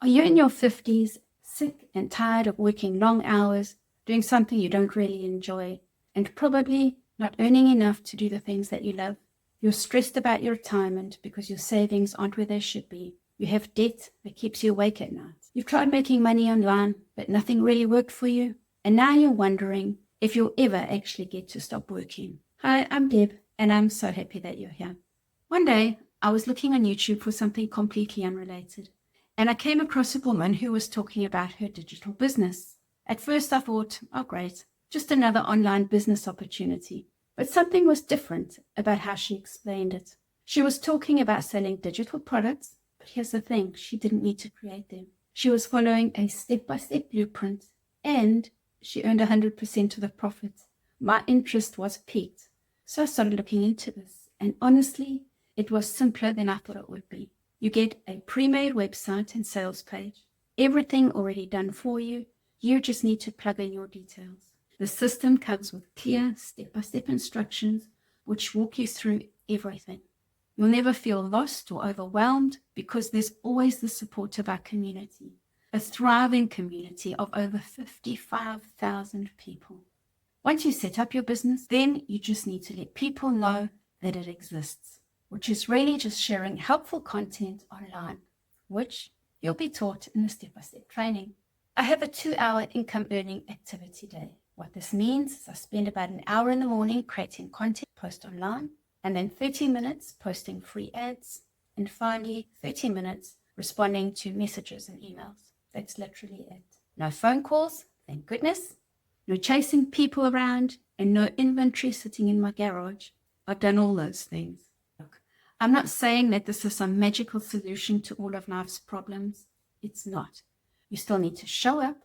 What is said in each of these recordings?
Are you in your 50s, sick and tired of working long hours, doing something you don't really enjoy, and probably not earning enough to do the things that you love? You're stressed about your retirement because your savings aren't where they should be. You have debt that keeps you awake at night. You've tried making money online, but nothing really worked for you. And now you're wondering if you'll ever actually get to stop working. Hi, I'm Deb, and I'm so happy that you're here. One day, I was looking on YouTube for something completely unrelated, and I came across a woman who was talking about her digital business. At first I thought, oh great, just another online business opportunity. But something was different about how she explained it. She was talking about selling digital products, but here's the thing, she didn't need to create them. She was following a step-by-step blueprint, and she earned 100% of the profits. My interest was piqued, so I started looking into this, and honestly, it was simpler than I thought it would be. You get a pre-made website and sales page, everything already done for you. You just need to plug in your details. The system comes with clear step-by-step instructions which walk you through everything. You'll never feel lost or overwhelmed because there's always the support of our community, a thriving community of over 55,000 people. Once you set up your business, then you just need to let people know that it exists, which is really just sharing helpful content online, which you'll be taught in the step-by-step training. I have a 2-hour income earning activity day. What this means is I spend about an hour in the morning creating content, post online, and then 30 minutes posting free ads, and finally 30 minutes responding to messages and emails. That's literally it. No phone calls, thank goodness. No chasing people around, and no inventory sitting in my garage. I've done all those things. Look, I'm not saying that this is some magical solution to all of life's problems. It's not. You still need to show up,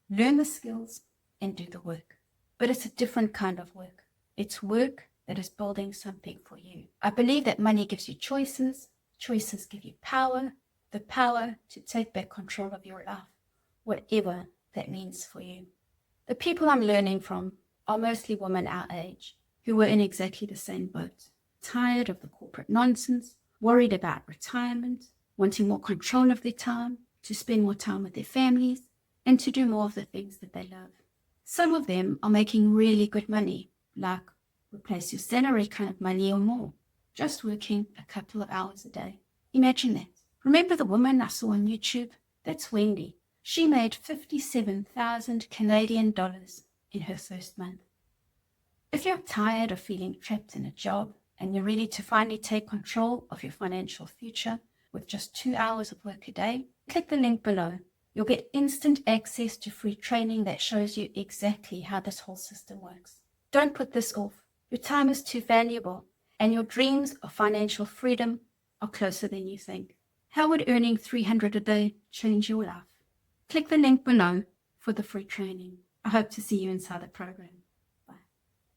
learn the skills, and do the work. But it's a different kind of work. It's work that is building something for you. I believe that money gives you choices. Choices give you power, the power to take back control of your life, whatever that means for you. The people I'm learning from are mostly women our age who were in exactly the same boat, tired of the corporate nonsense, worried about retirement, wanting more control of their time, to spend more time with their families, and to do more of the things that they love. Some of them are making really good money, like replace your salary kind of money or more, just working a couple of hours a day. Imagine that. Remember the woman I saw on YouTube? That's Wendy. She made 57,000 Canadian dollars in her first month. If you're tired of feeling trapped in a job and you're ready to finally take control of your financial future with just 2 hours of work a day, click the link below. You'll get instant access to free training that shows you exactly how this whole system works. Don't put this off. Your time is too valuable, and your dreams of financial freedom are closer than you think. How would earning $300 a day change your life? Click the link below for the free training. I hope to see you inside the program.